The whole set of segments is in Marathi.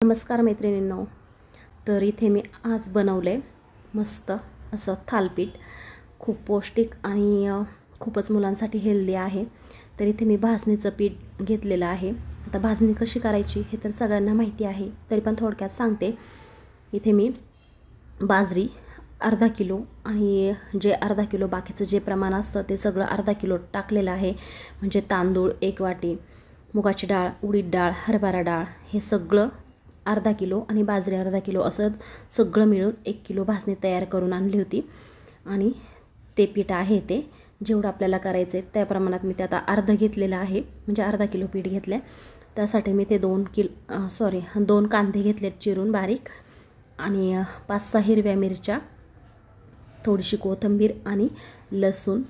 नमस्कार मैत्रिणींनो. तर इथे मी आज बनवलं आहे मस्त असं थालपीठ. खूप पौष्टिक आणि खूपच मुलांसाठी हेल्दी आहे. तर इथे मी भाजणीचं पीठ घेतलेलं आहे. आता भाजणी कशी करायची हे तर सगळ्यांना माहिती आहे, तरी पण थोडक्यात सांगते. इथे मी बाजरी अर्धा किलो आणि जे अर्धा किलो बाकीचं जे प्रमाण असतं ते सगळं अर्धा किलो टाकलेलं आहे. म्हणजे तांदूळ 1 वाटी, मुगाची डाळ, उडीद डाळ, हरभरा डाळ हे सगळं अर्धा किलो आणि बाजरी अर्धा किलो असं सगळं मिळून 1 किलो भाजणी तयार करून आणली होती. आणि ते पीठ आहे ते जेवढं आपल्याला करायचं आहे त्या प्रमाणात मी ते आता अर्ध घेतलेलं आहे. म्हणजे अर्धा किलो पीठ घेतलं आहे. त्यासाठी मी ते 2 कांदे घेतलेत चिरून बारीक आणि 5-6 हिरव्या मिरच्या, थोडीशी कोथिंबीर आणि लसूण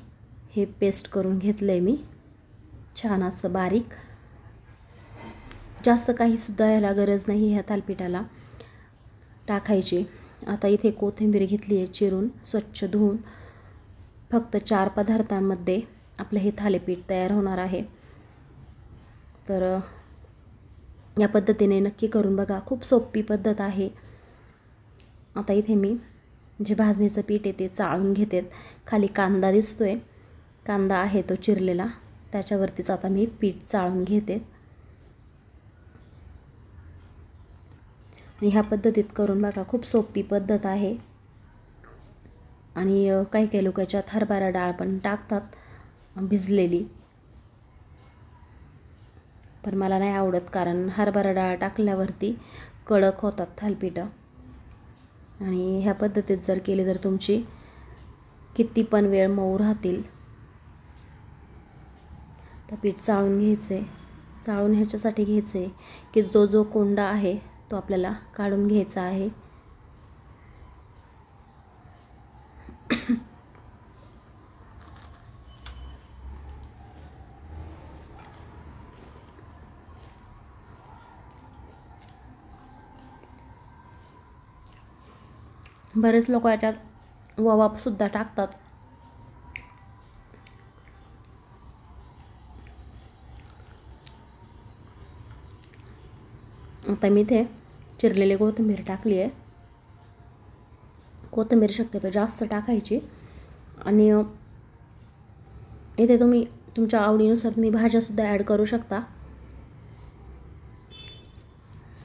हे पेस्ट करून घेतलं आहे मी छान असं बारीक. जास्त काहीसुद्धा याला गरज नाही ह्या थालपीठाला टाकायची. आता इथे कोथिंबीर घेतली आहे चिरून स्वच्छ धुवून. फक्त 4 पदार्थांमध्ये आपलं हे थालीपीठ तयार होणार आहे. तर या पद्धतीने नक्की करून बघा, खूप सोपी पद्धत आहे. आता इथे मी जे भाजणीचं पीठ आहे ते चाळून घेते. खाली कांदा दिसतोय, कांदा आहे तो चिरलेला, त्याच्यावरतीच आता मी पीठ चाळून घेते. आणि ह्या पद्धतीत करून बघा, खूप सोपी पद्धत आहे. आणि काही काही लोक याच्यात हरभरा डाळ पण टाकतात भिजलेली, पण मला नाही आवडत कारण हरभरा डाळ टाकल्यावरती कडक होतात थालपीठं. आणि ह्या पद्धतीत जर केली तर तुमची किती पण वेळ मऊ राहतील. तर पीठ चाळून घ्यायचे. चाळून ह्याच्यासाठी घ्यायचे की जो कोंडा आहे तो आपल्याला काढून घ्यायचा आहे. बरेच लोक याच्यात ओवा सुद्धा टाकतात. आता मी इथे चिरलेली कोथिंबीर टाकली आहे. कोथिंबीर शक्यतो जास्त टाकायची. आणि इथे तुम्ही तुमच्या आवडीनुसार तुम्ही भाज्यासुद्धा ॲड करू शकता.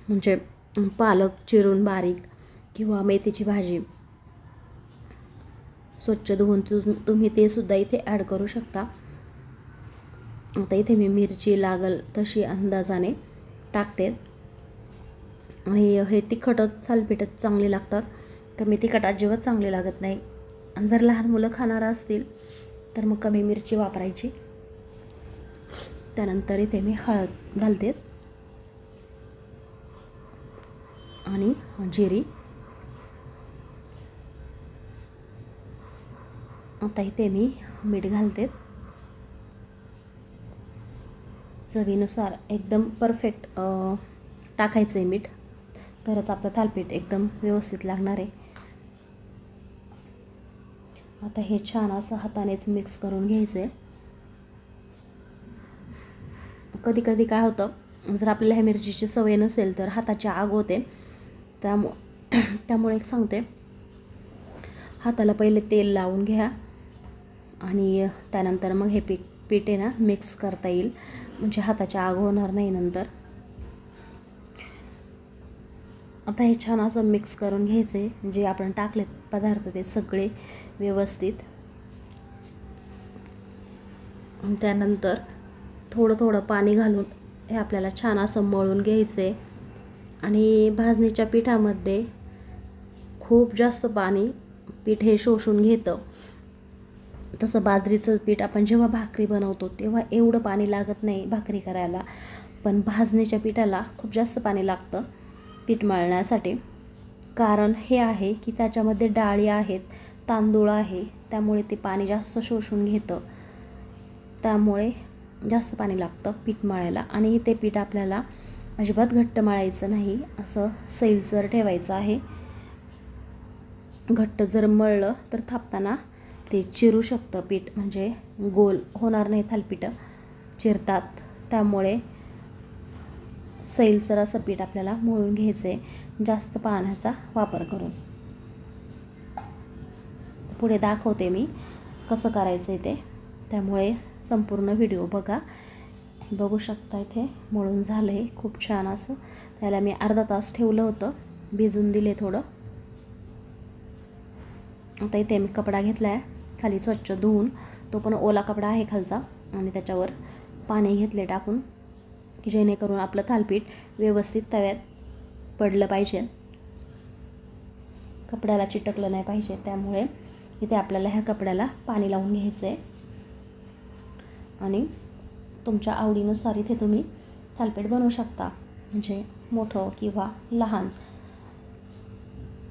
म्हणजे पालक चिरून बारीक किंवा मेथीची भाजी स्वच्छ धुवून तुम्ही ते सुद्धा इथे ॲड करू शकता. आता इथे मी मिरची लागल तशी अंदाजाने टाकते. आणि हे तिखटच थालीपीठच चांगले लागतात, कमी तिखट अजिबात चांगले लागत नाही. आणि जर लहान मुलं खाणार असतील तर मग कमी मिरची वापरायची. त्यानंतर इथे मी हळद घालते आणि जिरी. आता इथे मी मीठ घालते चवीनुसार. एकदम परफेक्ट टाकायचं आहे मीठ, तरच आपलं थालपीठ एकदम व्यवस्थित लागणार आहे. आता हे छान असं हातानेच मिक्स करून घ्यायचं आहे. कधी कधी काय होतं, जर आपल्याला ह्या मिरचीची सवय नसेल तर हाताची आग होते. त्यामुळे एक सांगते, हाताला पहिले तेल लावून घ्या आणि त्यानंतर मग हे पीठ आहे ना मिक्स करता येईल, म्हणजे हाताची आग होणार नाही नंतर. आता हे छान असं मिक्स करून घ्यायचे. जे आपण टाकलेत पदार्थ ते सगळे व्यवस्थित. त्यानंतर थोडं थोडं पाणी घालून हे आपल्याला छान असं मळून घ्यायचे. आणि भाजणीच्या पिठामध्ये खूप जास्त पाणी पीठ हे शोषून घेतं. तसं बाजरीचं पीठ आपण जेव्हा भाकरी बनवतो तेव्हा एवढं पाणी लागत नाही भाकरी करायला, पण भाजणीच्या पिठाला खूप जास्त पाणी लागतं पीठ मळण्यासाठी. कारण हे आहे की त्याच्यामध्ये डाळी आहेत, तांदूळ आहे, त्यामुळे ते पाणी जास्त शोषून घेतं. त्यामुळे जास्त पाणी लागतं पीठ मळायला. आणि ते पीठ आपल्याला अजिबात घट्ट मळायचं नाही, असं सैलसर ठेवायचं आहे. घट्ट जर मळलं तर थापताना ते चिरू शकतं पीठ, म्हणजे गोल होणार नाही थालपीठं चिरतात. त्यामुळे सैलसर असं पीठ आपल्याला मळून घ्यायचं आहे, जास्त पाण्याचा वापर करून. पुढे दाखवते मी कसं करायचं आहे ते, त्यामुळे संपूर्ण व्हिडिओ बघा. बघू शकता इथे मळून झालं आहे खूप छान असं. त्याला मी अर्धा तास ठेवलं होतं, भिजून दिले थोडं. आता इथे मी कपडा घेतला आहे खाली स्वच्छ धुवून, तो पण ओला कपडा आहे खालचा, आणि त्याच्यावर पाणी घेतले टाकून, की जेणेकरून आपलं थालीपीठ व्यवस्थित तव्यात पडलं पाहिजे, कपड्याला चिटकलं नाही पाहिजे. त्यामुळे इथे आपल्याला ह्या कपड्याला पाणी लावून घ्यायचं आहे. आणि तुमच्या आवडीनुसार इथे तुम्ही थालीपीठ बनवू शकता, म्हणजे मोठं किंवा लहान.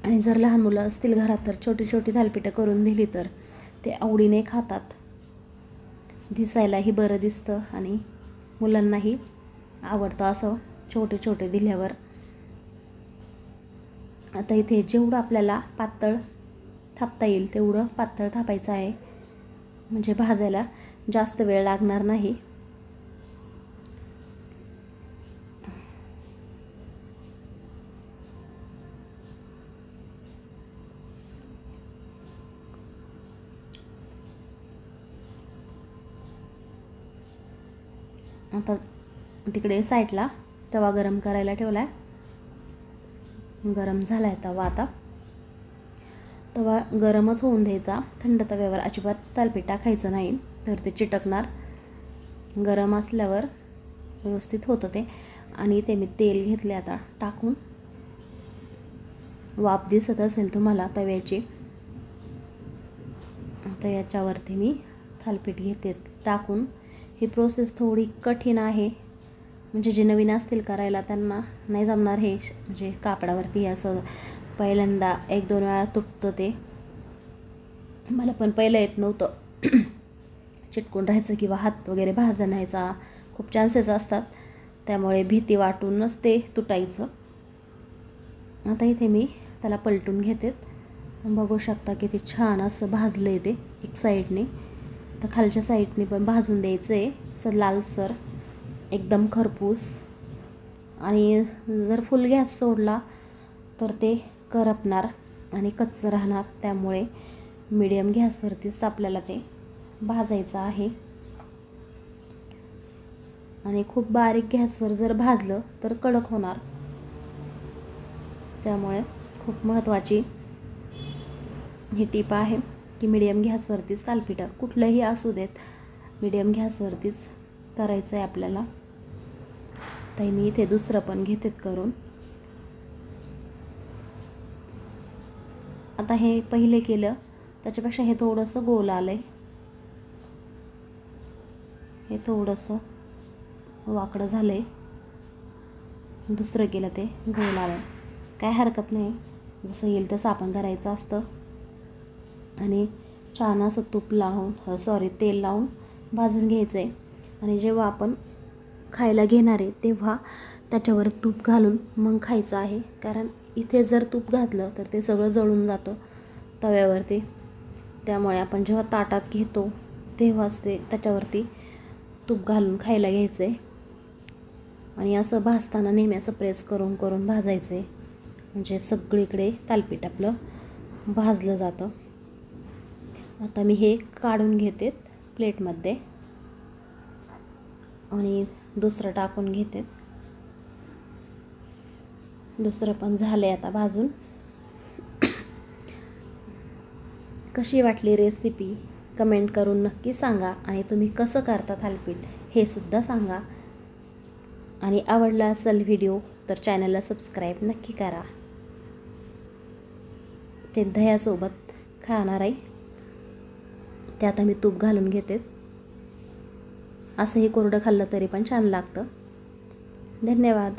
आणि जर लहान मुलं असतील घरात तर छोटी छोटी थालीपीठं करून दिली तर ते आवडीने खातात, दिसायलाही बरं दिसतं आणि मुलांनाही आवडतं असं छोटे छोटे दिल्यावर. आता इथे जेवढं आपल्याला पातळ थापता येईल तेवढं पातळ थापायचं आहे, म्हणजे भाजायला जास्त वेळ लागणार नाही. आता तिकडे साईडला तवा गरम करायला ठेवला आहे, गरम झाला आहे तवा. आता तवा गरमच होऊन द्यायचा, थंड तव्यावर अजिबात थालीपीठ टाकायचं नाही, तर ते चिटकणार. गरम असल्यावर व्यवस्थित होतं ते. आणि ते मी तेल घेतले आता टाकून, वाफ दिसत असेल तुम्हाला तव्याची. आता याच्यावरती मी थालीपीठ घेते टाकून. ही प्रोसेस थोडी कठीण आहे, म्हणजे जे नवीन असतील करायला त्यांना नाही जमणार हे, म्हणजे कापडावरती असं पहिल्यांदा 1-2 वेळा तुटतं ते. मला पण पहिलं येत नव्हतं, चिटकून राहायचं किंवा हात वगैरे भाजण्याचा खूप चान्सेस असतात, त्यामुळे भीती वाटूनच ते तुटायचं. आता इथे मी त्याला पलटून घेते. बघू शकता किती छान असं भाजलं आहे ते एक साईडने. तर खालच्या साईडने पण भाजून द्यायचं आहे असं लालसर एकदम खरपूस. आणि जर फुल गॅस सोडला तर ते करपणार आणि कच्चं राहणार, त्यामुळे मीडियम गॅसवरतीच आपल्याला ते भाजायचं आहे. आणि खूप बारीक गॅसवर जर भाजलं तर कडक होणार, त्यामुळे खूप महत्त्वाची ही टीप आहे की मीडियम गॅसवरतीच थालीपीठ कुठलंही असू देत, मीडियम गॅसवरतीच करायचं आहे आपल्याला. तर मी इथे दुसरं पण घेतेत करून. आता हे पहिले केलं त्याच्यापेक्षा हे थोडंसं गोल आलं आहे, हे थोडंसं वाकडं झालं आहे. दुसरं केलं ते गोल आलं, काय हरकत नाही, जसं येईल तसं आपण करायचं असतं. आणि छान असं तूप लावून तेल लावून भाजून घ्यायचं आहे. आणि जेव्हा आपण खायला घेणार आहे तेव्हा त्याच्यावर तूप घालून मग खायचं आहे, कारण इथे जर तूप घातलं तर ते सगळं जळून जातं तव्यावरती. त्यामुळे आपण जेव्हा ताटात घेतो तेव्हाच ते त्याच्यावरती तूप घालून खायला घ्यायचं आहे. आणि असं भाजताना नेहमी असं प्रेस करून करून भाजायचं आहे, म्हणजे सगळीकडे थालीपीठ आपलं भाजलं जातं. आता मी हे काढून घेते प्लेटमध्ये आणि दुसरं टाकून घेते. दुसरं पण झालंय आता भाजून. कशी वाटली रेसिपी कमेंट करून नक्की सांगा. आणि तुम्ही कसं करता थालीपीठ हे सुद्धा सांगा. आणि आवडला असेल व्हिडिओ तर चॅनलला सबस्क्राईब नक्की करा. ते दह्यासोबत खाणार आहे, ते आता मी तूप घालून घेते. असंही कोरडं खाल्लं तरी पण छान लागतं. धन्यवाद.